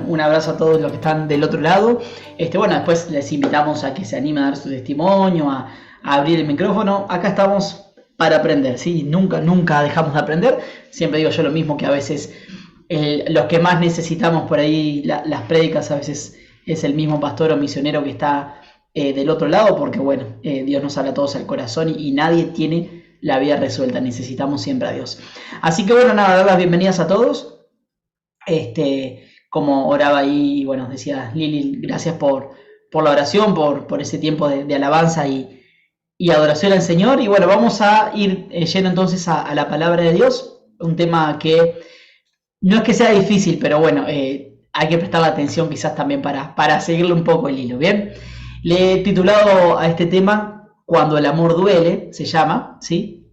un abrazo a todos los que están del otro lado. Bueno, después les invitamos a que se animen a dar su testimonio, a abrir el micrófono. Acá estamos para aprender, ¿sí? Nunca dejamos de aprender. Siempre digo yo lo mismo, que a veces los que más necesitamos por ahí las prédicas a veces es el mismo pastor o misionero que está del otro lado, porque bueno, Dios nos habla a todos al corazón y nadie tiene la vida resuelta, necesitamos siempre a Dios. Así que bueno, nada, dar las bienvenidas a todos. Como oraba ahí, bueno, decía Lili, gracias por la oración, por ese tiempo de alabanza y adoración al Señor. Y bueno, vamos a ir yendo entonces a la palabra de Dios, un tema que no es que sea difícil, pero bueno, hay que prestar atención quizás también para seguirle un poco el hilo, ¿bien? Le he titulado a este tema Cuando el amor duele, se llama, ¿sí?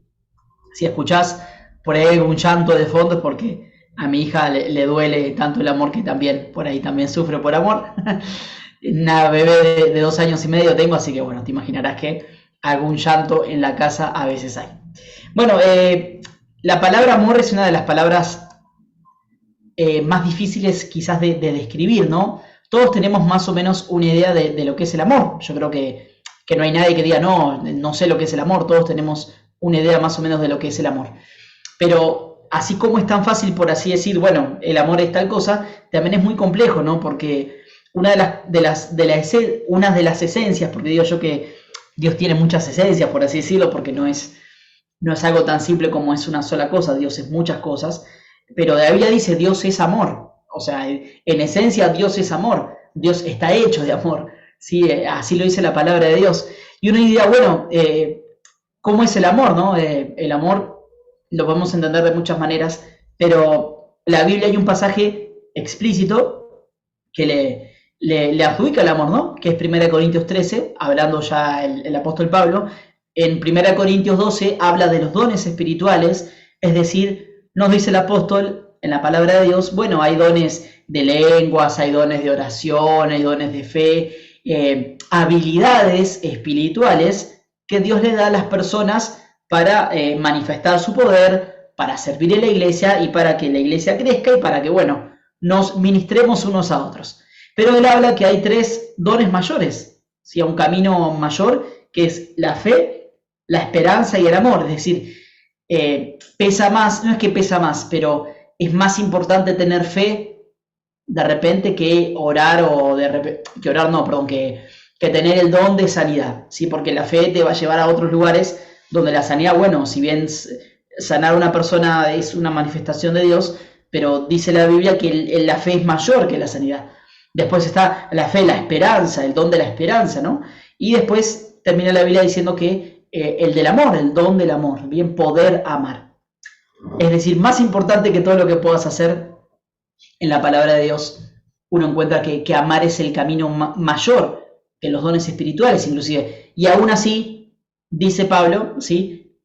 Si escuchás por ahí un llanto de fondo es porque a mi hija le duele tanto el amor que también por ahí también sufre por amor. Una bebé de 2 años y medio tengo, así que bueno, te imaginarás que algún llanto en la casa a veces hay. Bueno, la palabra amor es una de las palabras más difíciles quizás de describir, ¿no? Todos tenemos más o menos una idea de lo que es el amor. Yo creo que no hay nadie que diga, no sé lo que es el amor. Todos tenemos una idea más o menos de lo que es el amor. Pero así como es tan fácil, por así decir, bueno, el amor es tal cosa, también es muy complejo, ¿no? Porque una de las esencias, porque digo yo que Dios tiene muchas esencias, por así decirlo, porque no es algo tan simple como es una sola cosa, Dios es muchas cosas, pero la Biblia dice Dios es amor, o sea, en esencia Dios es amor, Dios está hecho de amor, ¿sí? Así lo dice la palabra de Dios. Y uno diría, bueno, ¿cómo es el amor, no? El amor lo podemos entender de muchas maneras, pero en la Biblia hay un pasaje explícito que le adjudica el amor, ¿no? Que es 1 Corintios 13, hablando ya el apóstol Pablo. En 1 Corintios 12 habla de los dones espirituales, es decir, nos dice el apóstol en la palabra de Dios, bueno, hay dones de lenguas, hay dones de oración, hay dones de fe, habilidades espirituales que Dios le da a las personas para manifestar su poder, para servir en la iglesia y para que la iglesia crezca y para que, bueno, nos ministremos unos a otros. Pero él habla que hay 3 dones mayores, ¿sí? Un camino mayor que es la fe, la esperanza y el amor. Es decir, pesa más, no es que pesa más, pero es más importante tener fe de repente que orar que tener el don de sanidad, ¿sí? Porque la fe te va a llevar a otros lugares donde la sanidad, bueno, si bien sanar a una persona es una manifestación de Dios, pero dice la Biblia que la fe es mayor que la sanidad. Después está la fe, la esperanza, el don de la esperanza, ¿no? Y después termina la Biblia diciendo que el del amor, el don del amor, bien, poder amar. Es decir, más importante que todo lo que puedas hacer en la palabra de Dios, uno encuentra que amar es el camino mayor que los dones espirituales, inclusive. Y aún así, dice Pablo, ¿sí?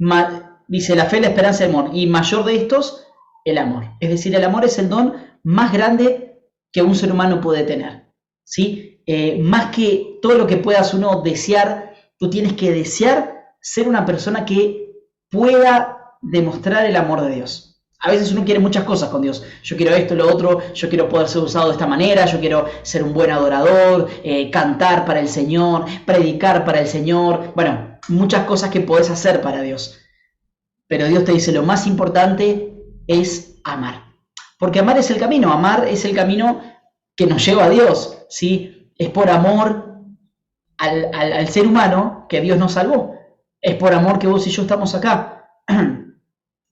Dice la fe, la esperanza y el amor. Y mayor de estos, el amor. Es decir, el amor es el don más grande que un ser humano puede tener, ¿sí? Más que todo lo que puedas uno desear, tú tienes que desear ser una persona que pueda demostrar el amor de Dios. A veces uno quiere muchas cosas con Dios. Yo quiero esto, lo otro, yo quiero poder ser usado de esta manera, yo quiero ser un buen adorador, cantar para el Señor, predicar para el Señor. Bueno, muchas cosas que podés hacer para Dios. Pero Dios te dice, lo más importante es amar. Porque amar es el camino que nos lleva a Dios, ¿sí? Es por amor al ser humano que Dios nos salvó. Es por amor que vos y yo estamos acá.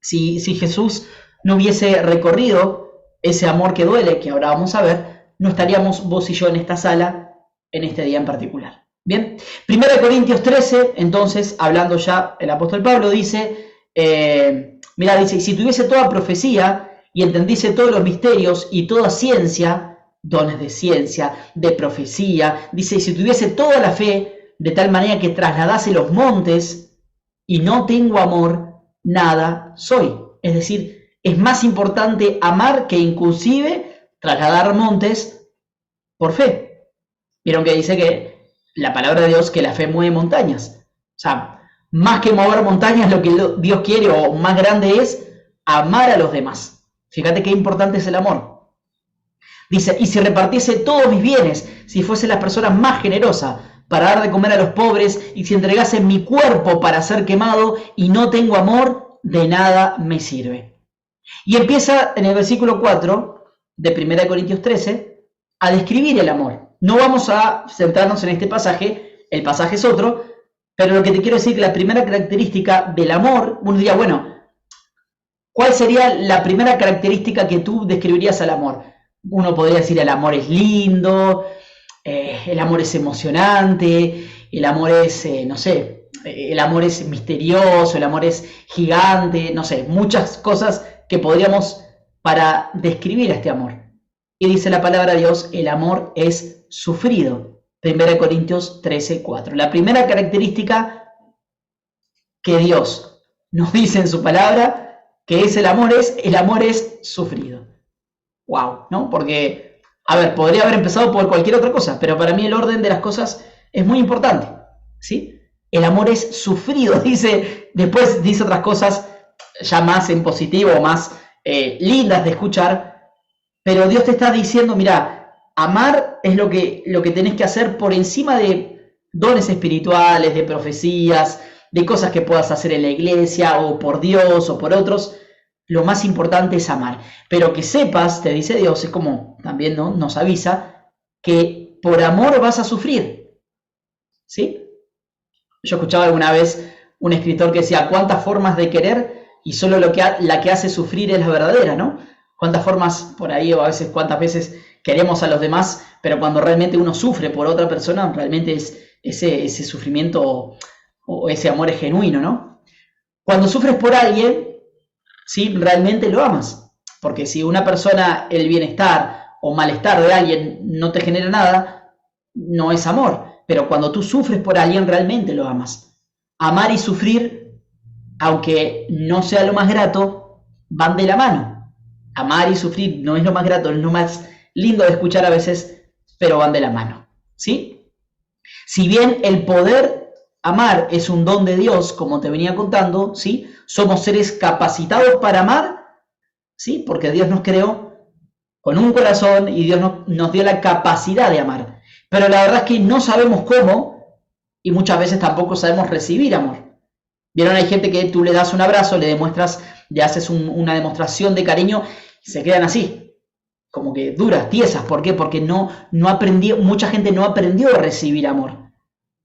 Si Jesús no hubiese recorrido ese amor que duele, que ahora vamos a ver, no estaríamos vos y yo en esta sala en este día en particular. Bien, 1 Corintios 13, entonces, hablando ya el apóstol Pablo, dice, dice, si tuviese toda profecía y entendiese todos los misterios y toda ciencia, dones de ciencia, de profecía, dice, si tuviese toda la fe, de tal manera que trasladase los montes y no tengo amor, nada soy. Es decir, es más importante amar que inclusive trasladar montes por fe. Vieron que dice que la palabra de Dios que la fe mueve montañas. O sea, más que mover montañas, lo que Dios quiere o más grande es amar a los demás. Fíjate qué importante es el amor. Dice, y si repartiese todos mis bienes, si fuese la persona más generosa para dar de comer a los pobres, y si entregase mi cuerpo para ser quemado y no tengo amor, de nada me sirve. Y empieza en el versículo 4 de 1 Corintios 13 a describir el amor. No vamos a centrarnos en este pasaje, el pasaje es otro, pero lo que te quiero decir es que la primera característica del amor, uno diría, bueno, ¿cuál sería la primera característica que tú describirías al amor? Uno podría decir el amor es lindo, el amor es emocionante, el amor es, no sé, el amor es misterioso, el amor es gigante, no sé, muchas cosas que podríamos para describir a este amor. Y dice la palabra de Dios, el amor es sufrido. 1 Corintios 13:4. La primera característica que Dios nos dice en su palabra, que es el amor es sufrido. Wow, ¿no? Porque, a ver, podría haber empezado por cualquier otra cosa, pero para mí el orden de las cosas es muy importante, ¿sí? El amor es sufrido, después dice otras cosas ya más en positivo, más lindas de escuchar, pero Dios te está diciendo, mira, amar es lo que tenés que hacer por encima de dones espirituales, de profecías, de cosas que puedas hacer en la iglesia, o por Dios, o por otros. Lo más importante es amar. Pero que sepas, te dice Dios, es como también, ¿no?, nos avisa, que por amor vas a sufrir. ¿Sí? Yo escuchaba alguna vez un escritor que decía, ¿cuántas formas de querer? Y solo la que hace sufrir es la verdadera, ¿no? ¿Cuántas formas por ahí, o a veces cuántas veces queremos a los demás, pero cuando realmente uno sufre por otra persona, realmente es ese sufrimiento o ese amor es genuino, ¿no? Cuando sufres por alguien, ¿sí?, realmente lo amas. Porque si una persona, el bienestar o malestar de alguien no te genera nada, no es amor. Pero cuando tú sufres por alguien, realmente lo amas. Amar y sufrir, aunque no sea lo más grato, van de la mano. Amar y sufrir no es lo más grato, es lo más lindo de escuchar a veces, pero van de la mano, ¿sí? Si bien el poder amar es un don de Dios, como te venía contando, ¿sí?, somos seres capacitados para amar, ¿sí?, porque Dios nos creó con un corazón y Dios nos dio la capacidad de amar. Pero la verdad es que no sabemos cómo, y muchas veces tampoco sabemos recibir amor. ¿Vieron? Hay gente que tú le das un abrazo, le haces una demostración de cariño y se quedan así, como que duras, tiesas. ¿Por qué? Porque mucha gente no aprendió a recibir amor.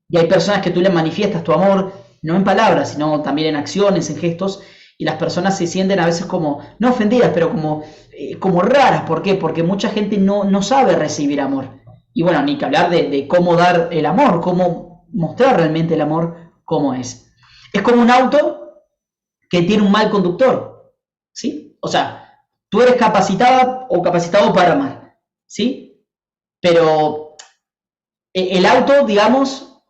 Y hay personas que tú les manifiestas tu amor, no en palabras, sino también en acciones, en gestos, y las personas se sienten a veces como, no ofendidas, pero como raras. ¿Por qué? Porque mucha gente no sabe recibir amor. Y bueno, ni que hablar de cómo dar el amor, cómo mostrar realmente el amor, cómo es. Es como un auto que tiene un mal conductor, ¿sí? O sea, tú eres capacitada o capacitado para amar, ¿sí? Pero el auto, digamos,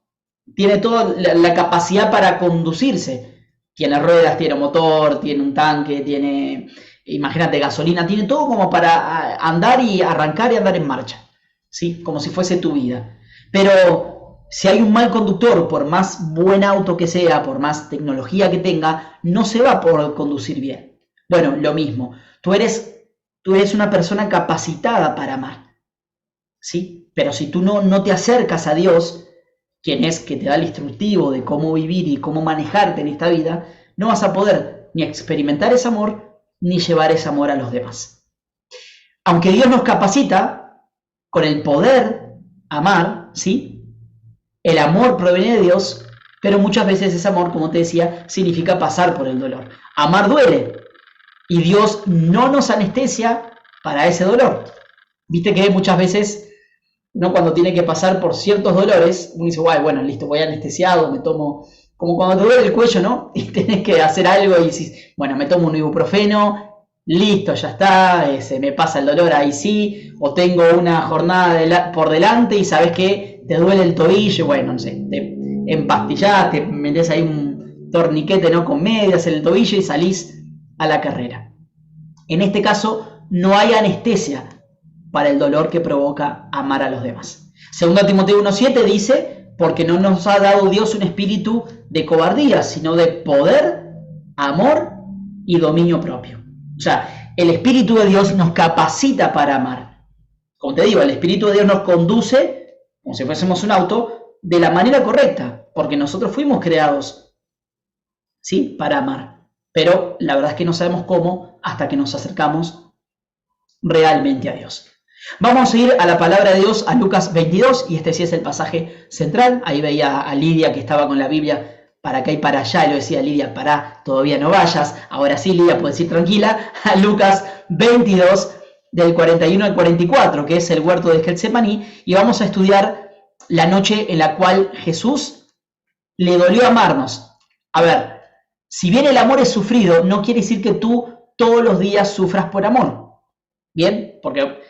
tiene toda la capacidad para conducirse. Tiene ruedas, tiene motor, tiene un tanque, tiene, imagínate, gasolina, tiene todo como para andar y arrancar y andar en marcha, ¿sí? Como si fuese tu vida. Pero si hay un mal conductor, por más buen auto que sea, por más tecnología que tenga, no se va a poder conducir bien. Bueno, lo mismo. Tú eres una persona capacitada para amar, ¿sí? Pero si tú no te acercas a Dios, quien es que te da el instructivo de cómo vivir y cómo manejarte en esta vida, no vas a poder ni experimentar ese amor, ni llevar ese amor a los demás. Aunque Dios nos capacita con el poder amar, ¿sí? El amor proviene de Dios, pero muchas veces ese amor, como te decía, significa pasar por el dolor. Amar duele, y Dios no nos anestesia para ese dolor. Viste que muchas veces, ¿no?, cuando tiene que pasar por ciertos dolores, uno dice, bueno, listo, voy anestesiado, me tomo, como cuando te duele el cuello, ¿no?, y tenés que hacer algo y dices, bueno, me tomo un ibuprofeno, listo, ya está, se me pasa el dolor, ahí sí, o tengo una jornada por delante y sabes que te duele el tobillo, bueno, no sé, te empastillás, te metés ahí un torniquete, ¿no?, con medias en el tobillo y salís a la carrera. En este caso, no hay anestesia para el dolor que provoca amar a los demás. Segundo Timoteo 1:7 dice, porque no nos ha dado Dios un espíritu de cobardía, sino de poder, amor y dominio propio. O sea, el Espíritu de Dios nos capacita para amar. como te digo, el Espíritu de Dios nos conduce, como si fuésemos un auto, de la manera correcta, porque nosotros fuimos creados, ¿sí?, para amar. Pero la verdad es que no sabemos cómo hasta que nos acercamos realmente a Dios. Vamos a ir a la palabra de Dios, a Lucas 22, y este sí es el pasaje central. Ahí veía a Lidia que estaba con la Biblia para acá y para allá, y le decía: Lidia, pará, todavía no vayas. Ahora sí, Lidia, puedes ir tranquila. A Lucas 22, del 41 al 44, que es el huerto de Getsemaní, y vamos a estudiar la noche en la cual Jesús le dolió amarnos. A ver, si bien el amor es sufrido, no quiere decir que tú todos los días sufras por amor. Bien, porque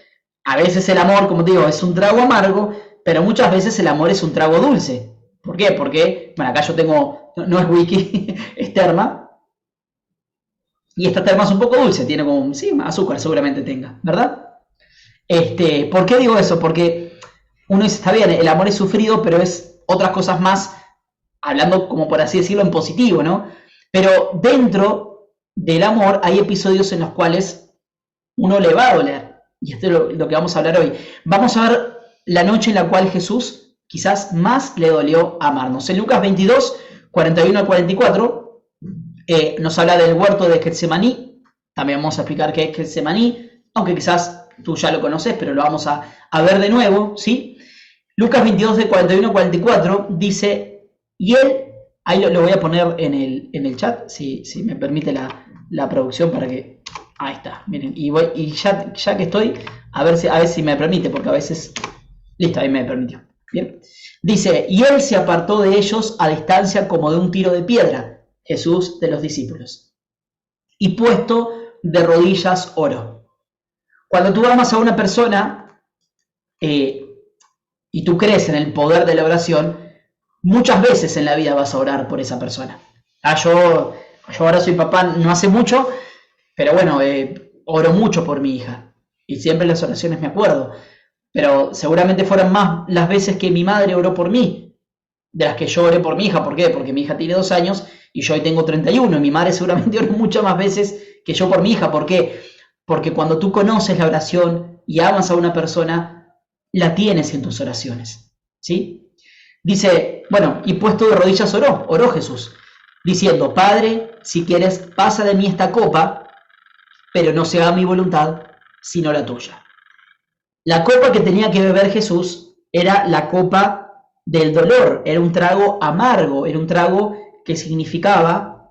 a veces el amor, como te digo, es un trago amargo, pero muchas veces el amor es un trago dulce. ¿Por qué? Porque, bueno, acá yo tengo, no es wiki, es terma, y esta terma es un poco dulce, tiene como, sí, azúcar seguramente tenga, ¿verdad? ¿Por qué digo eso? Porque uno dice, está bien, el amor es sufrido, pero es otras cosas más, hablando como por así decirlo en positivo, ¿no? Pero dentro del amor hay episodios en los cuales uno le va a doler. Y esto es lo que vamos a hablar hoy. Vamos a ver la noche en la cual Jesús quizás más le dolió amarnos. En Lucas 22, 41 al 44, nos habla del huerto de Getsemaní. También vamos a explicar qué es Getsemaní, aunque quizás tú ya lo conoces, pero lo vamos a ver de nuevo, ¿sí? Lucas 22, de 41 al 44, dice, y él, ahí lo voy a poner en el chat, si me permite la producción para que... Ahí está, miren, y ya que estoy, a ver si me permite, porque a veces... Listo, ahí me permitió. Bien. Dice, y él se apartó de ellos a distancia como de un tiro de piedra, Jesús de los discípulos, y puesto de rodillas oró. Cuando tú amas a una persona y tú crees en el poder de la oración, muchas veces en la vida vas a orar por esa persona. Yo ahora soy papá no hace mucho, pero bueno, oro mucho por mi hija y siempre en las oraciones me acuerdo, pero seguramente fueron más las veces que mi madre oró por mí, de las que yo oré por mi hija. ¿Por qué? Porque mi hija tiene 2 años y yo hoy tengo 31, y mi madre seguramente oró muchas más veces que yo por mi hija. ¿Por qué? Porque cuando tú conoces la oración y amas a una persona, la tienes en tus oraciones, ¿sí? Dice, bueno, y puesto de rodillas oró Jesús, diciendo, Padre, si quieres, pasa de mí esta copa, pero no se haga mi voluntad, sino la tuya. La copa que tenía que beber Jesús era la copa del dolor, era un trago amargo, era un trago que significaba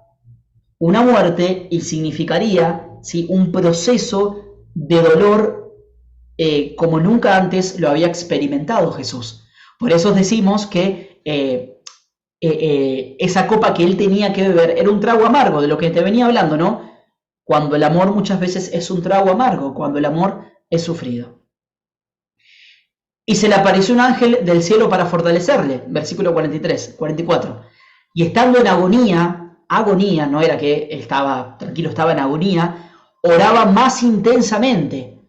una muerte y significaría, ¿sí?, un proceso de dolor como nunca antes lo había experimentado Jesús. Por eso decimos que esa copa que él tenía que beber era un trago amargo, de lo que te venía hablando, ¿no? Cuando el amor muchas veces es un trago amargo, cuando el amor es sufrido. Y se le apareció un ángel del cielo para fortalecerle, versículo 44. Y estando en agonía, no era que estaba tranquilo, estaba en agonía, oraba más intensamente.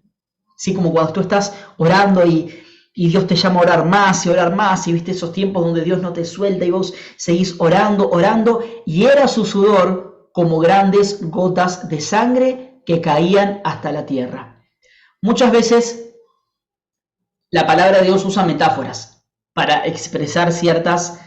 Así como cuando tú estás orando y Dios te llama a orar más, y viste esos tiempos donde Dios no te suelta y vos seguís orando, y era su sudor como grandes gotas de sangre que caían hasta la tierra. Muchas veces la palabra de Dios usa metáforas para expresar ciertas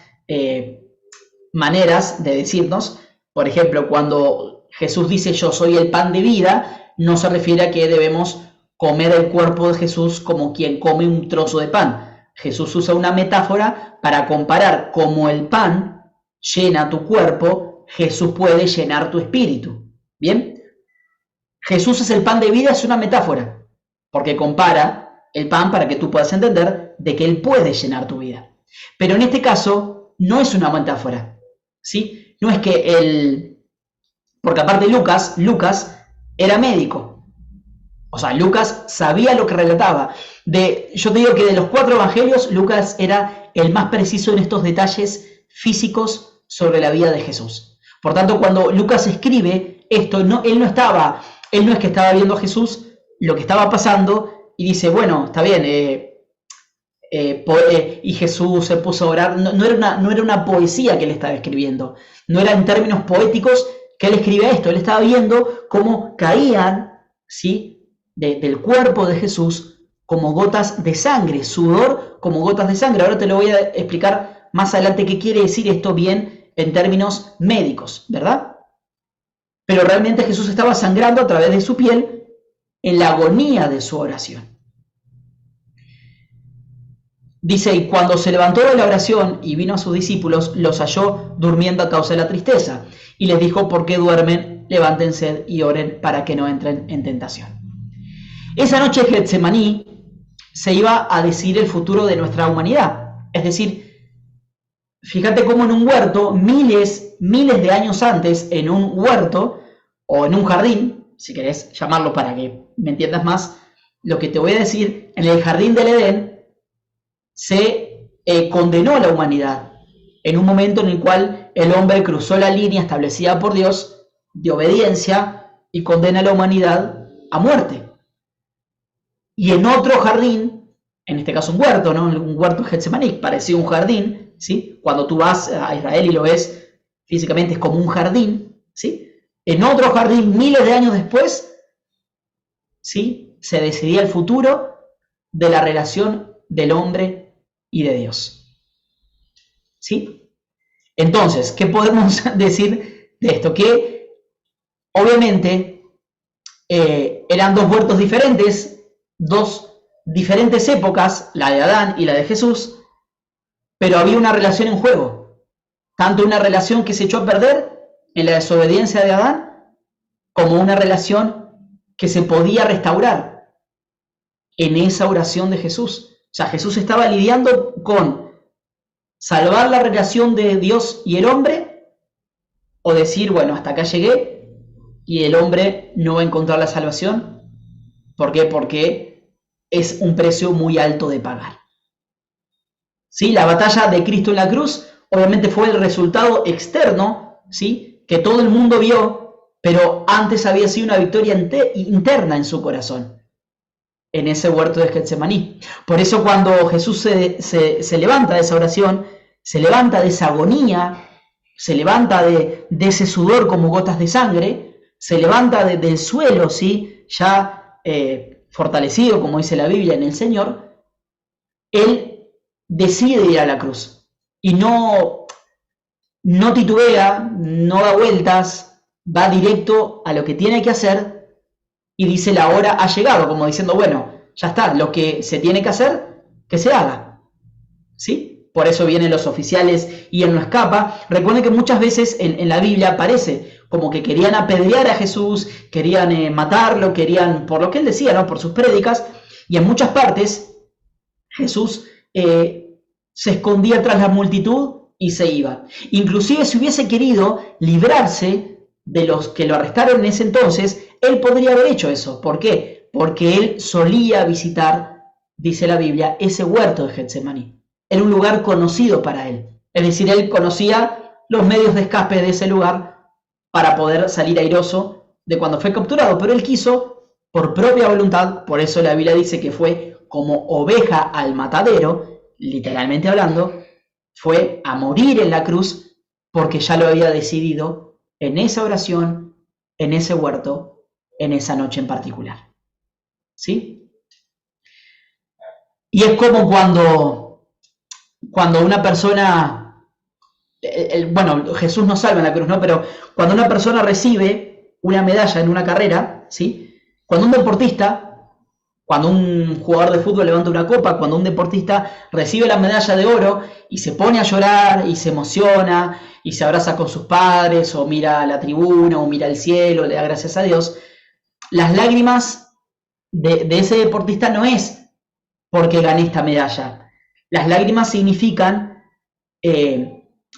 maneras de decirnos. Por ejemplo, cuando Jesús dice yo soy el pan de vida, no se refiere a que debemos comer el cuerpo de Jesús como quien come un trozo de pan. Jesús usa una metáfora para comparar cómo el pan llena tu cuerpo, Jesús puede llenar tu espíritu. ¿Bien? Jesús es el pan de vida, es una metáfora, porque compara el pan para que tú puedas entender de que Él puede llenar tu vida. Pero en este caso no es una metáfora, ¿sí? No es que porque aparte Lucas era médico. O sea, Lucas sabía lo que relataba. Yo te digo que de los 4 evangelios, Lucas era el más preciso en estos detalles físicos sobre la vida de Jesús. Por tanto, cuando Lucas escribe esto, él no es que estaba viendo a Jesús lo que estaba pasando y dice, bueno, está bien, y Jesús se puso a orar. No era una poesía que él estaba escribiendo, no era en términos poéticos que él escribía esto. Él estaba viendo cómo caían, ¿sí?, del cuerpo de Jesús como gotas de sangre, sudor como gotas de sangre. Ahora te lo voy a explicar más adelante qué quiere decir esto bien en términos médicos, ¿verdad? Pero realmente Jesús estaba sangrando a través de su piel en la agonía de su oración. Dice, y cuando se levantó de la oración y vino a sus discípulos, los halló durmiendo a causa de la tristeza. Y les dijo, ¿por qué duermen? Levántense y oren para que no entren en tentación. Esa noche en Getsemaní se iba a decidir el futuro de nuestra humanidad. Es decir, fíjate cómo en un huerto, miles de años antes, en un huerto o en un jardín, si querés llamarlo para que me entiendas más, lo que te voy a decir, en el jardín del Edén, se condenó a la humanidad en un momento en el cual el hombre cruzó la línea establecida por Dios de obediencia y condena a la humanidad a muerte. Y en otro jardín, en este caso un huerto, ¿no? Un huerto Getsemaní, parecía un jardín, ¿sí? Cuando tú vas a Israel y lo ves físicamente es como un jardín, ¿sí? En otro jardín, miles de años después, ¿sí? Se decidía el futuro de la relación del hombre y de Dios. ¿Sí? Entonces, ¿qué podemos decir de esto? Que obviamente eran dos huertos diferentes, dos diferentes épocas, la de Adán y la de Jesús, pero había una relación en juego. Tanto una relación que se echó a perder en la desobediencia de Adán, como una relación que se podía restaurar en esa oración de Jesús. O sea, Jesús estaba lidiando con salvar la relación de Dios y el hombre, o decir, bueno, hasta acá llegué y el hombre no va a encontrar la salvación. ¿Por qué? Porque es un precio muy alto de pagar. ¿Sí? La batalla de Cristo en la cruz obviamente fue el resultado externo, ¿sí? Que todo el mundo vio, pero antes había sido una victoria interna en su corazón, en ese huerto de Getsemaní. Por eso cuando Jesús se levanta de esa oración, se levanta de esa agonía, se levanta de ese sudor como gotas de sangre, se levanta del suelo, ¿sí? Ya fortalecido, como dice la Biblia, en el Señor, Él decide ir a la cruz y no titubea, no da vueltas, va directo a lo que tiene que hacer. Y dice, la hora ha llegado, como diciendo, bueno, ya está, lo que se tiene que hacer, que se haga. ¿Sí? Por eso vienen los oficiales y él no escapa. Recuerden que muchas veces en la Biblia aparece como que querían apedrear a Jesús, querían matarlo, querían, por lo que él decía, ¿no? Por sus prédicas. Y en muchas partes Jesús se escondía tras la multitud y se iba. Inclusive si hubiese querido librarse de los que lo arrestaron en ese entonces, él podría haber hecho eso. ¿Por qué? Porque él solía visitar, dice la Biblia, ese huerto de Getsemaní. Era un lugar conocido para él. Es decir, él conocía los medios de escape de ese lugar para poder salir airoso de cuando fue capturado. Pero él quiso, por propia voluntad, por eso la Biblia dice que fue como oveja al matadero, literalmente hablando, fue a morir en la cruz porque ya lo había decidido en esa oración, en ese huerto, en esa noche en particular. ¿Sí? Y es como cuando una persona, bueno, Jesús nos salva en la cruz, ¿no? Pero cuando una persona recibe una medalla en una carrera, ¿sí? Cuando un deportista, cuando un jugador de fútbol levanta una copa, cuando un deportista recibe la medalla de oro y se pone a llorar y se emociona y se abraza con sus padres o mira a la tribuna o mira al cielo, le da gracias a Dios, las lágrimas de ese deportista no es porque gané esta medalla. Las lágrimas significan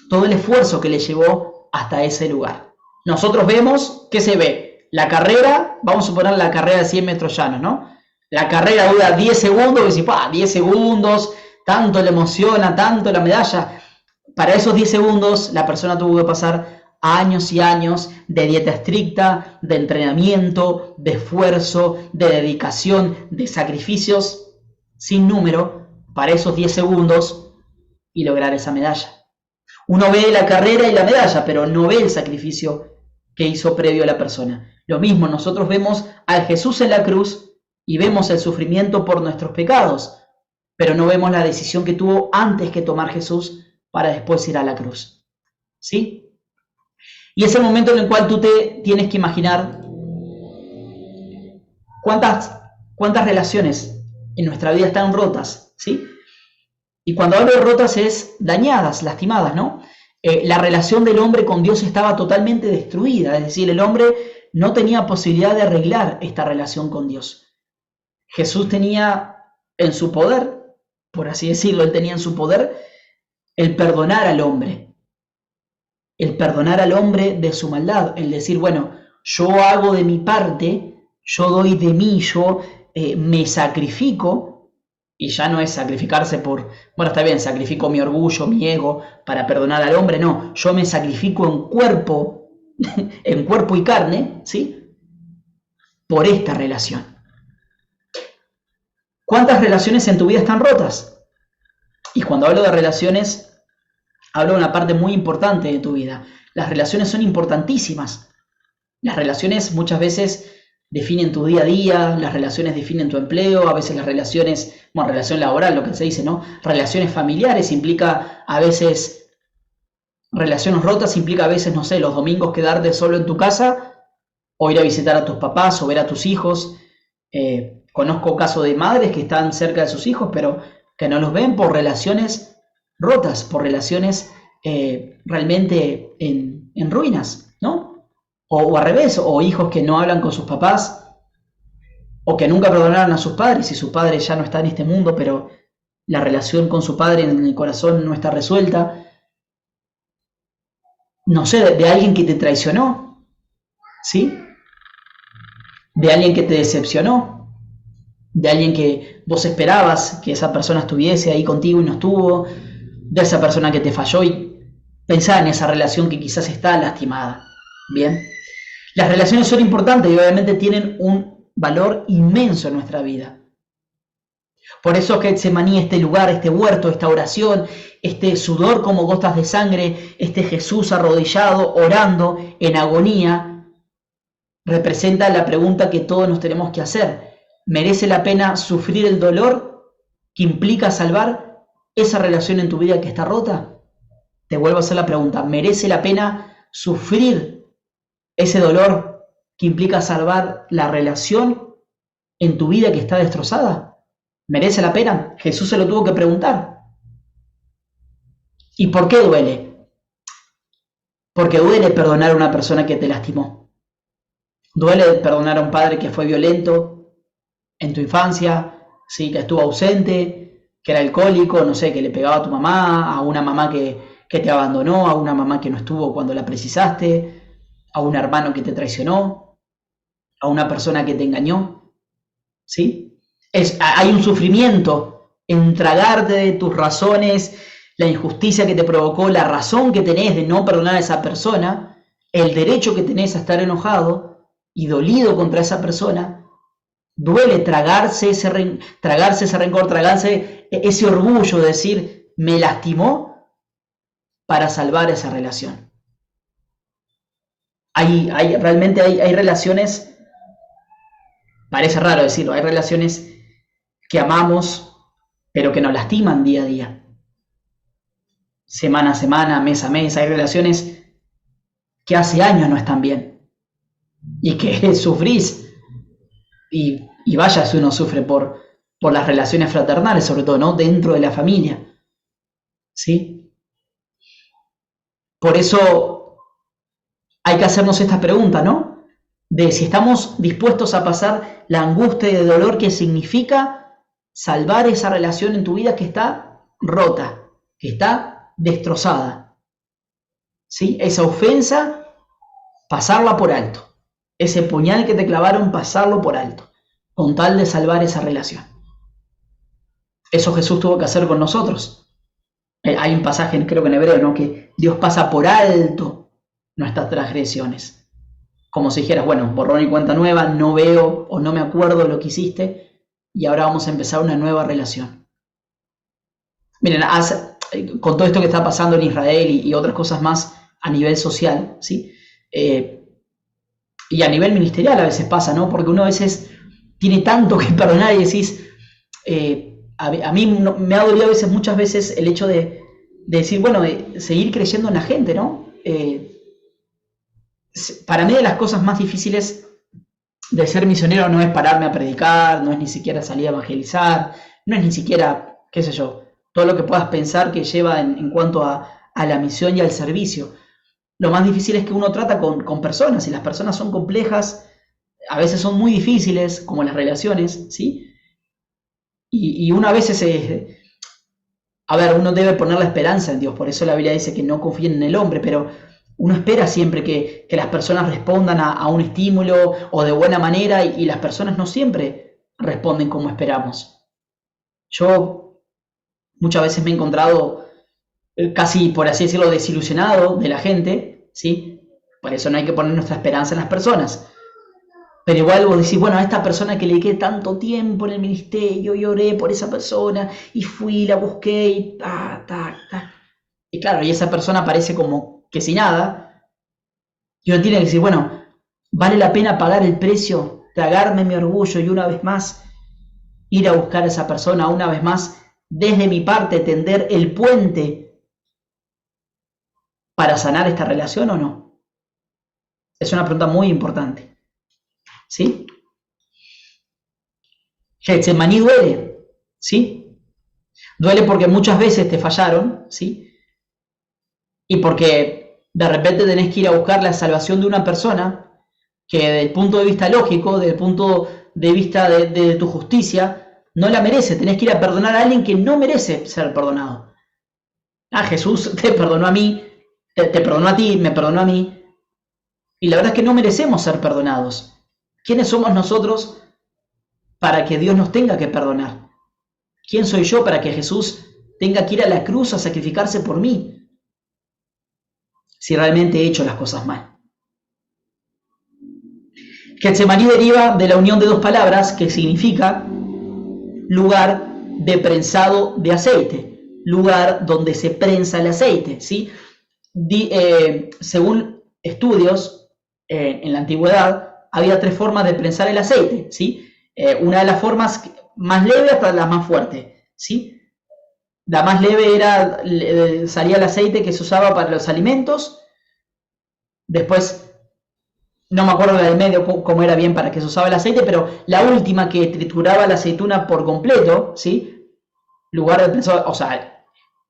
todo el esfuerzo que le llevó hasta ese lugar. Nosotros vemos, ¿qué se ve? La carrera, vamos a suponer la carrera de 100 metros llanos, ¿no? La carrera dura 10 segundos, y decís, 10 segundos, tanto le emociona, tanto la medalla. Para esos 10 segundos, la persona tuvo que pasar años y años de dieta estricta, de entrenamiento, de esfuerzo, de dedicación, de sacrificios sin número para esos 10 segundos y lograr esa medalla. Uno ve la carrera y la medalla, pero no ve el sacrificio que hizo previo a la persona. Lo mismo, nosotros vemos a Jesús en la cruz y vemos el sufrimiento por nuestros pecados, pero no vemos la decisión que tuvo antes que tomar Jesús para después ir a la cruz. ¿Sí? Y es el momento en el cual tú te tienes que imaginar cuántas relaciones en nuestra vida están rotas, ¿sí? Y cuando hablo de rotas es dañadas, lastimadas, ¿no? La relación del hombre con Dios estaba totalmente destruida, es decir, el hombre no tenía posibilidad de arreglar esta relación con Dios. Jesús tenía en su poder, por así decirlo, él tenía en su poder el perdonar al hombre de su maldad, el decir, bueno, yo hago de mi parte, yo doy de mí, yo me sacrifico. Y ya no es sacrificarse por, bueno, está bien, sacrifico mi orgullo, mi ego para perdonar al hombre, no, yo me sacrifico en cuerpo, en cuerpo y carne, ¿sí? Por esta relación. ¿Cuántas relaciones en tu vida están rotas? Y cuando hablo de relaciones, hablo de una parte muy importante de tu vida. Las relaciones son importantísimas. Las relaciones muchas veces definen tu día a día, las relaciones definen tu empleo, a veces las relaciones, bueno, relación laboral, lo que se dice, ¿no? Relaciones familiares implica a veces, relaciones rotas implica a veces, no sé, los domingos quedarte solo en tu casa, o ir a visitar a tus papás, o ver a tus hijos. Conozco casos de madres que están cerca de sus hijos, pero que no los ven por relaciones rotas, por relaciones realmente en ruinas, ¿no? O al revés, o hijos que no hablan con sus papás, o que nunca perdonaron a sus padres, y su padre ya no está en este mundo, pero la relación con su padre en el corazón no está resuelta. No sé, de alguien que te traicionó, ¿sí? De alguien que te decepcionó, de alguien que vos esperabas que esa persona estuviese ahí contigo y no estuvo, de esa persona que te falló, y pensá en esa relación que quizás está lastimada. Bien. Las relaciones son importantes y obviamente tienen un valor inmenso en nuestra vida. Por eso Getsemaní, este lugar, este huerto, esta oración, este sudor como gotas de sangre, este Jesús arrodillado, orando en agonía, representa la pregunta que todos nos tenemos que hacer. ¿Merece la pena sufrir el dolor que implica salvar esa relación en tu vida que está rota? Te vuelvo a hacer la pregunta. ¿Merece la pena sufrir ese dolor que implica salvar la relación en tu vida que está destrozada? ¿Merece la pena? Jesús se lo tuvo que preguntar. ¿Y por qué duele? Porque duele perdonar a una persona que te lastimó. Duele perdonar a un padre que fue violento en tu infancia, ¿sí? Que estuvo ausente, que era alcohólico, no sé, que le pegaba a tu mamá, a una mamá que te abandonó, a una mamá que no estuvo cuando la precisaste, a un hermano que te traicionó, a una persona que te engañó, ¿sí? Hay un sufrimiento en tragarte de tus razones, la injusticia que te provocó, la razón que tenés de no perdonar a esa persona, el derecho que tenés a estar enojado y dolido contra esa persona. Duele tragarse ese rencor, tragarse ese orgullo de decir, me lastimó para salvar esa relación. Realmente hay relaciones, parece raro decirlo, hay relaciones que amamos, pero que nos lastiman día a día. Semana a semana, mes a mes, hay relaciones que hace años no están bien y que sufrís. Y vaya si uno sufre por las relaciones fraternales, sobre todo, ¿no? Dentro de la familia, ¿sí? Por eso hay que hacernos esta pregunta, ¿no? De si estamos dispuestos a pasar la angustia y el dolor que significa salvar esa relación en tu vida que está rota, que está destrozada. ¿Sí? Esa ofensa, pasarla por alto. Ese puñal que te clavaron, pasarlo por alto, con tal de salvar esa relación. Eso Jesús tuvo que hacer con nosotros. Hay un pasaje, creo que en hebreo, ¿no? Que Dios pasa por alto nuestras transgresiones. Como si dijeras, bueno, borrón y cuenta nueva, no veo o no me acuerdo de lo que hiciste y ahora vamos a empezar una nueva relación. Miren, con todo esto que está pasando en Israel y otras cosas más a nivel social, ¿sí? Y a nivel ministerial a veces pasa, ¿no? Porque uno a veces tiene tanto que perdonar y decís, a mí me ha dolido a veces, muchas veces, el hecho de decir, bueno, de seguir creyendo en la gente, ¿no? Para mí de las cosas más difíciles de ser misionero no es pararme a predicar, no es ni siquiera salir a evangelizar, no es ni siquiera, qué sé yo, todo lo que puedas pensar que lleva en cuanto a la misión y al servicio. Lo más difícil es que uno trata con personas, y las personas son complejas, a veces son muy difíciles, como las relaciones, ¿sí? Y uno a veces, uno debe poner la esperanza en Dios, por eso la Biblia dice que no confíen en el hombre, pero uno espera siempre que las personas respondan a un estímulo o de buena manera, y las personas no siempre responden como esperamos. Yo muchas veces me he encontrado casi, por así decirlo, desilusionado de la gente, ¿sí? Por eso no hay que poner nuestra esperanza en las personas. Pero igual vos decís, bueno, a esta persona que le dediqué tanto tiempo en el ministerio, y oré por esa persona, y fui, la busqué, y y claro, y esa persona parece como que sin nada, y uno tiene que decir, bueno, vale la pena pagar el precio, tragarme mi orgullo, y una vez más ir a buscar a esa persona, una vez más, desde mi parte, tender el puente para sanar esta relación, ¿o no? Es una pregunta muy importante, ¿sí? Getsemaní duele, ¿sí? Duele porque muchas veces te fallaron, ¿sí? Y porque de repente tenés que ir a buscar la salvación de una persona que desde el punto de vista lógico, desde el punto de vista de tu justicia, no la merece. Tenés que ir a perdonar a alguien que no merece ser perdonado. Jesús te perdonó a mí, te perdonó a ti, me perdonó a mí, y la verdad es que no merecemos ser perdonados. ¿Quiénes somos nosotros para que Dios nos tenga que perdonar? ¿Quién soy yo para que Jesús tenga que ir a la cruz a sacrificarse por mí, si realmente he hecho las cosas mal? Getsemaní deriva de la unión de dos palabras que significa lugar de prensado de aceite, lugar donde se prensa el aceite, ¿sí? Según estudios, en la antigüedad había tres formas de prensar el aceite, ¿sí? Una de las formas más leve hasta la más fuerte, ¿sí? La más leve era, salía el aceite que se usaba para los alimentos. Después, no me acuerdo la del medio cómo era bien para que se usaba el aceite, pero la última, que trituraba la aceituna por completo, ¿sí? Lugar de prensado, o sea,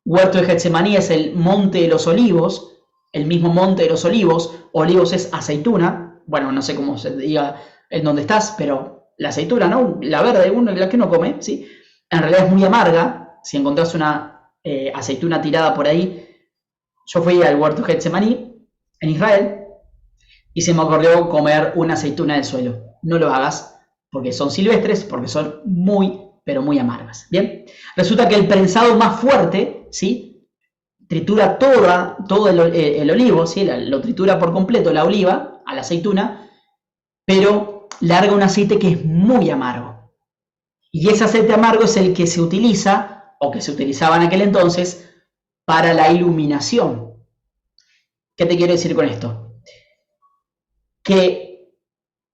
huerto de Getsemaní es el monte de los olivos, el mismo monte de los olivos. Olivos es aceituna, bueno, no sé cómo se diga en dónde estás, pero la aceituna, ¿no? La verde, la que uno come, ¿sí? En realidad es muy amarga. Si encontrás una aceituna tirada por ahí, yo fui al huerto de Getsemaní en Israel y se me ocurrió comer una aceituna del suelo. No lo hagas, porque son silvestres, porque son muy, pero muy amargas. Bien, resulta que el prensado más fuerte, ¿sí? Tritura todo el olivo, ¿sí? Lo tritura por completo la oliva a la aceituna, pero larga un aceite que es muy amargo. Y ese aceite amargo es el que se utiliza, o que se utilizaba en aquel entonces, para la iluminación. ¿Qué te quiero decir con esto? Que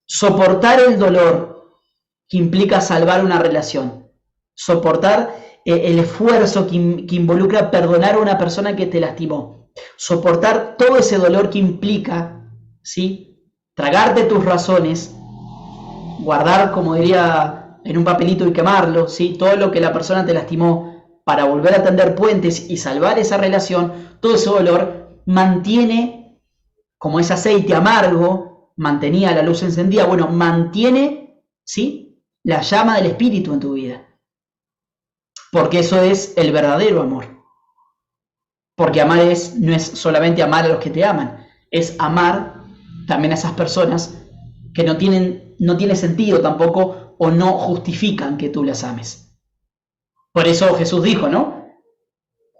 soportar el dolor que implica salvar una relación, soportar el esfuerzo que involucra perdonar a una persona que te lastimó, soportar todo ese dolor que implica, ¿sí? Tragarte tus razones, guardar, como diría, en un papelito y quemarlo, ¿sí? Todo lo que la persona te lastimó para volver a tender puentes y salvar esa relación, todo ese dolor mantiene, como ese aceite amargo mantenía la luz encendida, bueno, mantiene, ¿sí?, la llama del Espíritu en tu vida. Porque eso es el verdadero amor. Porque amar no es solamente amar a los que te aman, es amar también a esas personas que no tiene sentido tampoco, o no justifican que tú las ames. Por eso Jesús dijo, ¿no?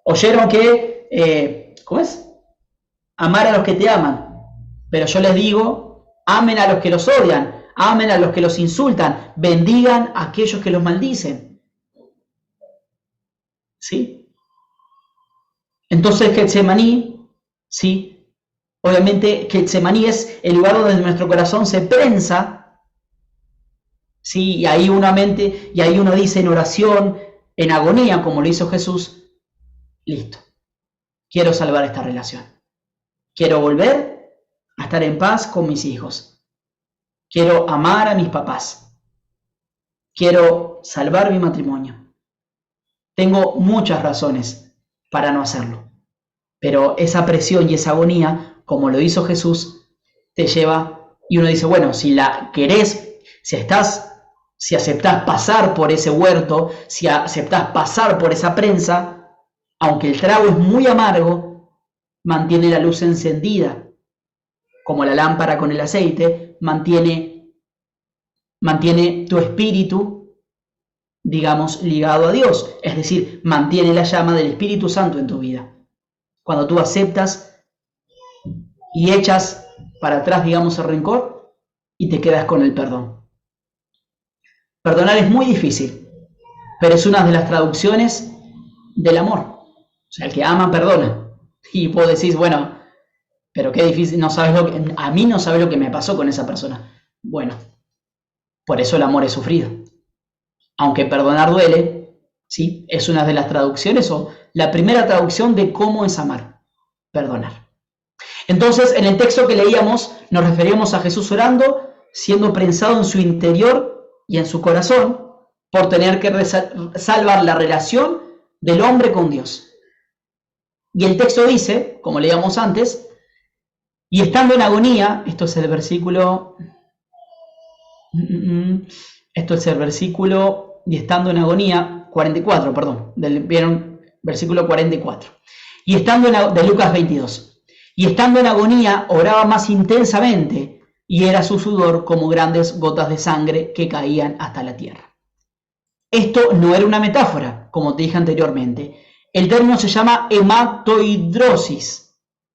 Oyeron que, ¿cómo es? Amar a los que te aman. Pero yo les digo, amen a los que los odian, amen a los que los insultan, bendigan a aquellos que los maldicen. ¿Sí? Entonces Getsemaní, ¿sí? Obviamente Getsemaní es el lugar donde nuestro corazón se prensa ¿sí? Y ahí uno dice en oración, en agonía, como lo hizo Jesús, listo, quiero salvar esta relación. Quiero volver a estar en paz con mis hijos. Quiero amar a mis papás. Quiero salvar mi matrimonio. Tengo muchas razones para no hacerlo. Pero esa presión y esa agonía, como lo hizo Jesús, te lleva y uno dice, bueno, si la querés, si aceptás pasar por ese huerto, si aceptás pasar por esa prensa, aunque el trago es muy amargo, mantiene la luz encendida, como la lámpara con el aceite, mantiene tu espíritu, digamos, ligado a Dios, es decir, mantiene la llama del Espíritu Santo en tu vida. Cuando tú aceptas y echas para atrás, digamos, el rencor y te quedas con el perdón. Perdonar es muy difícil, pero es una de las traducciones del amor. O sea, el que ama, perdona. Y vos decís, bueno, pero qué difícil, a mí no sabes lo que me pasó con esa persona. Bueno, por eso el amor es sufrido. Aunque perdonar duele, ¿sí? Es una de las traducciones o la primera traducción de cómo es amar, perdonar. Entonces, en el texto que leíamos, nos referíamos a Jesús orando, siendo prensado en su interior y en su corazón por tener que salvar la relación del hombre con Dios. Y el texto dice, como leíamos antes, y estando en agonía, esto es el versículo, y estando en agonía, 44, perdón, vieron, versículo 44. Y estando de Lucas 22. Y estando en agonía, oraba más intensamente, y era su sudor como grandes gotas de sangre que caían hasta la tierra. Esto no era una metáfora, como te dije anteriormente. El término se llama hematoidrosis.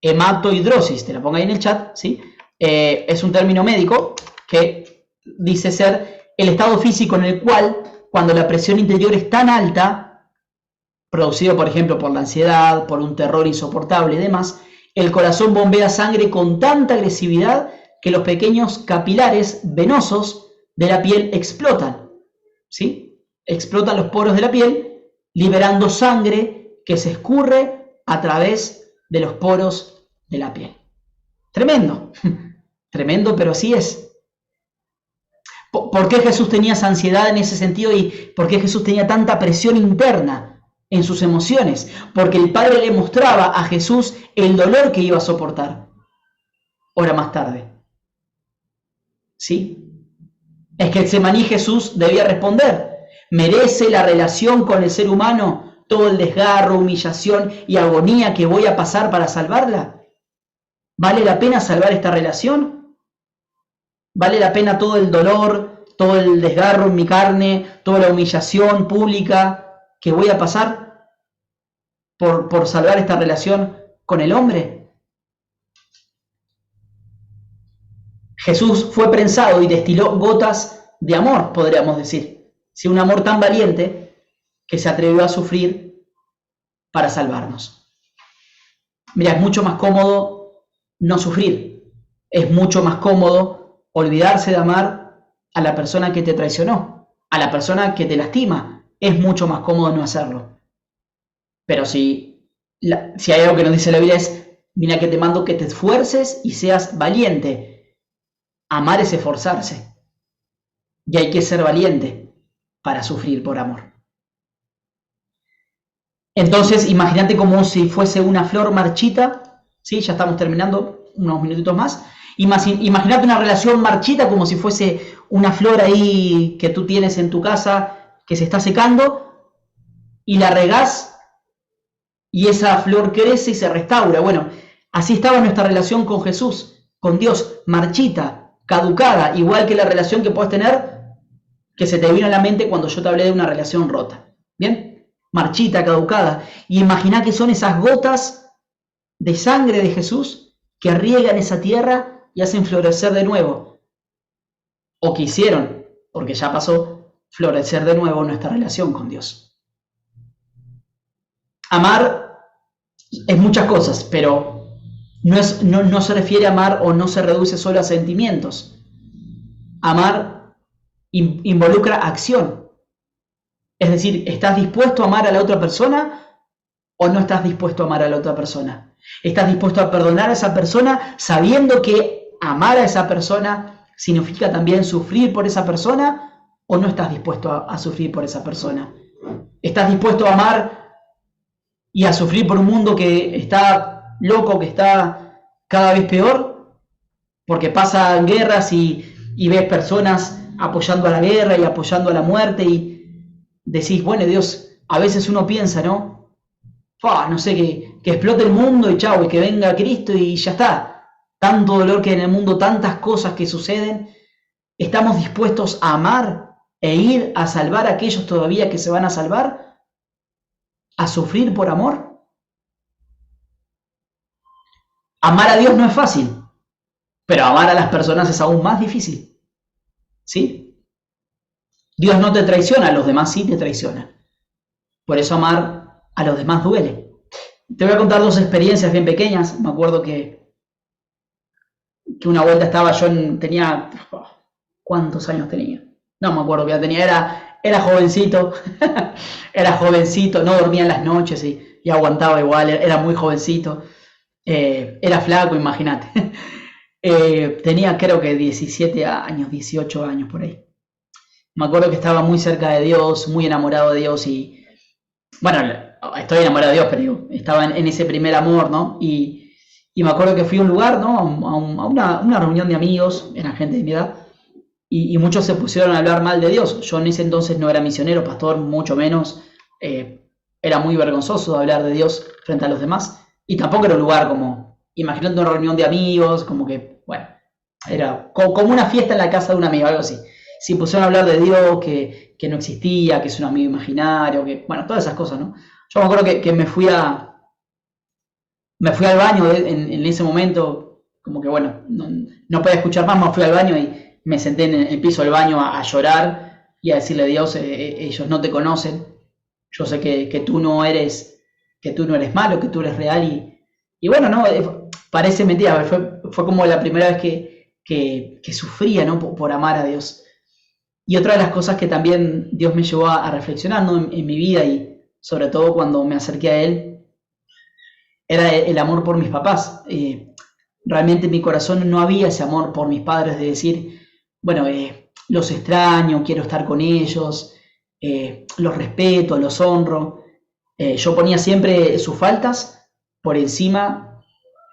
Hematoidrosis, te la pongo ahí en el chat, ¿sí? Es un término médico que dice ser el estado físico en el cual, cuando la presión interior es tan alta, producido por ejemplo por la ansiedad, por un terror insoportable y demás, el corazón bombea sangre con tanta agresividad que los pequeños capilares venosos de la piel explotan, ¿sí? Explotan los poros de la piel, liberando sangre que se escurre a través de los poros de la piel. Tremendo, tremendo, pero así es. ¿Por qué Jesús tenía esa ansiedad en ese sentido y por qué Jesús tenía tanta presión interna en sus emociones? Porque el Padre le mostraba a Jesús el dolor que iba a soportar hora más tarde. ¿Sí? Es que Getsemaní Jesús debía responder. ¿Merece la relación con el ser humano todo el desgarro, humillación y agonía que voy a pasar para salvarla? ¿Vale la pena salvar esta relación? ¿Vale la pena todo el dolor, todo el desgarro en mi carne, toda la humillación pública que voy a pasar por salvar esta relación con el hombre? Jesús fue prensado y destiló gotas de amor, podríamos decir. Sí, un amor tan valiente que se atrevió a sufrir para salvarnos. Mira, es mucho más cómodo no sufrir. Es mucho más cómodo olvidarse de amar a la persona que te traicionó, a la persona que te lastima. Es mucho más cómodo no hacerlo. Pero si hay algo que nos dice la Biblia es, mira que te mando que te esfuerces y seas valiente. Amar es esforzarse. Y hay que ser valiente para sufrir por amor. Entonces, imagínate como si fuese una flor marchita, ¿sí? Ya estamos terminando, unos minutitos más. Imagínate una relación marchita como si fuese una flor ahí que tú tienes en tu casa que se está secando y la regás y esa flor crece y se restaura. Bueno, así estaba nuestra relación con Jesús, con Dios, marchita, caducada, igual que la relación que puedes tener que se te vino a la mente cuando yo te hablé de una relación rota. ¿Bien? Marchita, caducada. Y imagina que son esas gotas de sangre de Jesús que riegan esa tierra y hacen florecer de nuevo. O que hicieron, porque ya pasó, florecer de nuevo nuestra relación con Dios. Amar es muchas cosas, pero no se refiere a amar o no se reduce solo a sentimientos. Amar involucra acción. Es decir, ¿estás dispuesto a amar a la otra persona o no estás dispuesto a amar a la otra persona? ¿Estás dispuesto a perdonar a esa persona sabiendo que amar a esa persona significa también sufrir por esa persona o no estás dispuesto a sufrir por esa persona? ¿Estás dispuesto a amar y a sufrir por un mundo que está loco, que está cada vez peor? Porque pasan guerras y ves personas apoyando a la guerra y apoyando a la muerte y decís, bueno, Dios, a veces uno piensa, ¿no? No sé, que explote el mundo y chau, y que venga Cristo y ya está. Tanto dolor que hay en el mundo, tantas cosas que suceden. ¿Estamos dispuestos a amar e ir a salvar a aquellos todavía que se van a salvar? ¿A sufrir por amor? Amar a Dios no es fácil, pero amar a las personas es aún más difícil. ¿Sí? Dios no te traiciona, a los demás sí te traicionan. Por eso amar a los demás duele. Te voy a contar dos experiencias bien pequeñas. Me acuerdo que una vuelta estaba, tenía, ¿cuántos años tenía? No me acuerdo qué edad tenía, era jovencito, era jovencito, no dormía en las noches y aguantaba igual, era muy jovencito, era flaco, imagínate. Tenía creo que 17 años, 18 años por ahí. Me acuerdo que estaba muy cerca de Dios, muy enamorado de Dios y, bueno, estoy enamorado de Dios, pero digo, estaba en ese primer amor, ¿no? Y me acuerdo que fui a un lugar, ¿no? A una reunión de amigos, eran gente de mi edad, y muchos se pusieron a hablar mal de Dios. Yo en ese entonces no era misionero, pastor, mucho menos. Era muy vergonzoso de hablar de Dios frente a los demás. Y tampoco era un lugar como, imaginando una reunión de amigos, como que, bueno, era como una fiesta en la casa de un amigo, algo así. Si pusieron a hablar de Dios, que no existía, que es un amigo imaginario, que, bueno, todas esas cosas, ¿no? Yo me acuerdo que me fui al baño en ese momento, como que, bueno, no podía escuchar más, me fui al baño y me senté en el piso del baño a llorar y a decirle a Dios, ellos no te conocen, yo sé que tú no eres malo, que tú eres real y bueno, no, parece mentira, fue como la primera vez que sufría, ¿no? por amar a Dios. Y otra de las cosas que también Dios me llevó a reflexionar, ¿no? en mi vida y sobre todo cuando me acerqué a Él, era el amor por mis papás. Realmente en mi corazón no había ese amor por mis padres de decir, bueno, los extraño, quiero estar con ellos, los respeto, los honro. Yo ponía siempre sus faltas por encima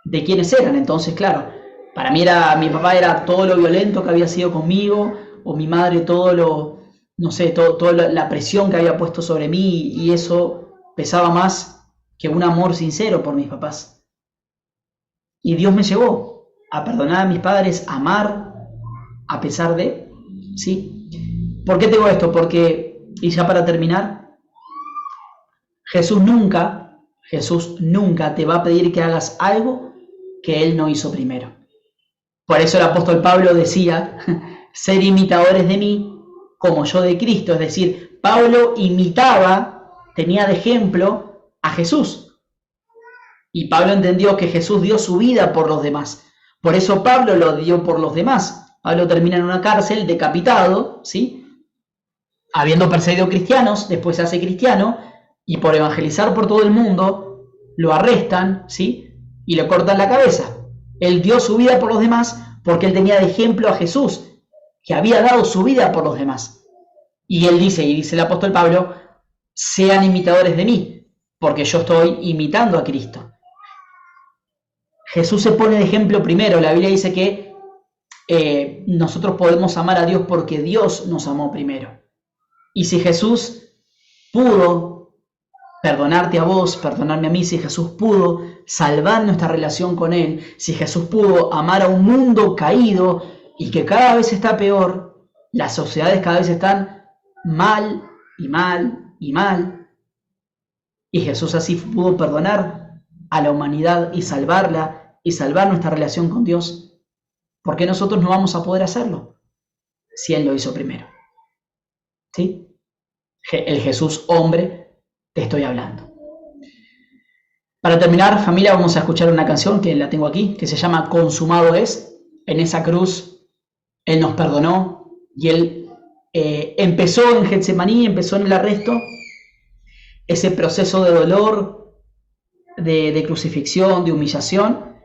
de quienes eran. Entonces, claro, para mí mi papá era todo lo violento que había sido conmigo, o mi madre no sé, toda la presión que había puesto sobre mí, y eso pesaba más que un amor sincero por mis papás. Y Dios me llevó a perdonar a mis padres, a amar a pesar de, ¿sí? ¿Por qué digo esto? Porque, y ya para terminar, Jesús nunca te va a pedir que hagas algo que Él no hizo primero. Por eso el apóstol Pablo decía, ser imitadores de mí como yo de Cristo. Es decir, Pablo tenía de ejemplo a Jesús. Y Pablo entendió que Jesús dio su vida por los demás. Por eso Pablo lo dio por los demás. Pablo termina en una cárcel decapitado, ¿sí? Habiendo perseguido cristianos, después se hace cristiano, y por evangelizar por todo el mundo, lo arrestan, ¿sí? Y le cortan la cabeza. Él dio su vida por los demás porque él tenía de ejemplo a Jesús, que había dado su vida por los demás. Y él dice el apóstol Pablo, sean imitadores de mí, porque yo estoy imitando a Cristo. Jesús se pone de ejemplo primero. La Biblia dice que nosotros podemos amar a Dios porque Dios nos amó primero. Y si Jesús pudo perdonarte a vos, perdonarme a mí, si Jesús pudo salvar nuestra relación con Él, si Jesús pudo amar a un mundo caído y que cada vez está peor, las sociedades cada vez están mal y mal y mal, y Jesús así pudo perdonar a la humanidad y salvarla y salvar nuestra relación con Dios, ¿por qué nosotros no vamos a poder hacerlo si Él lo hizo primero? ¿Sí? El Jesús hombre te estoy hablando. Para terminar, familia, vamos a escuchar una canción que la tengo aquí, que se llama Consumado es. En esa cruz Él nos perdonó y Él empezó en Getsemaní, empezó en el arresto, ese proceso de dolor, de crucifixión, de humillación,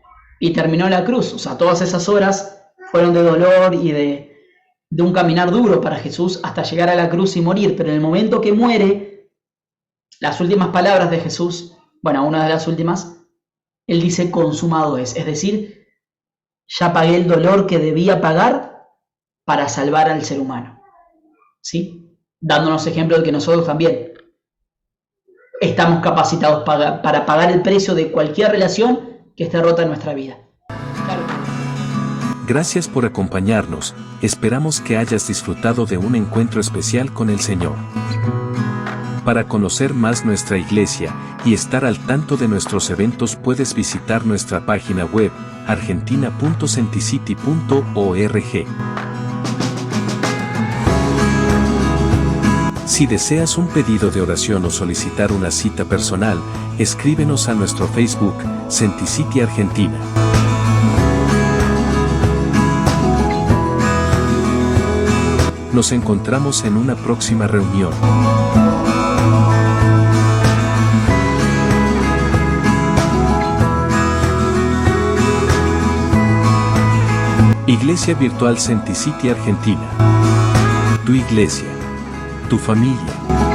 y terminó en la cruz. O sea, todas esas horas fueron de dolor y de un caminar duro para Jesús hasta llegar a la cruz y morir. Pero en el momento que muere, las últimas palabras de Jesús, bueno, una de las últimas, Él dice consumado es decir, ya pagué el dolor que debía pagar para salvar al ser humano, ¿sí? Dándonos ejemplo de que nosotros también estamos capacitados para pagar el precio de cualquier relación que esté rota en nuestra vida. Claro. Gracias por acompañarnos, esperamos que hayas disfrutado de un encuentro especial con el Señor. Para conocer más nuestra iglesia y estar al tanto de nuestros eventos puedes visitar nuestra página web argentina.senticity.org. Si deseas un pedido de oración o solicitar una cita personal, escríbenos a nuestro Facebook, Senticity Argentina. Nos encontramos en una próxima reunión. Iglesia Virtual Senticity Argentina. Tu iglesia. Tu familia.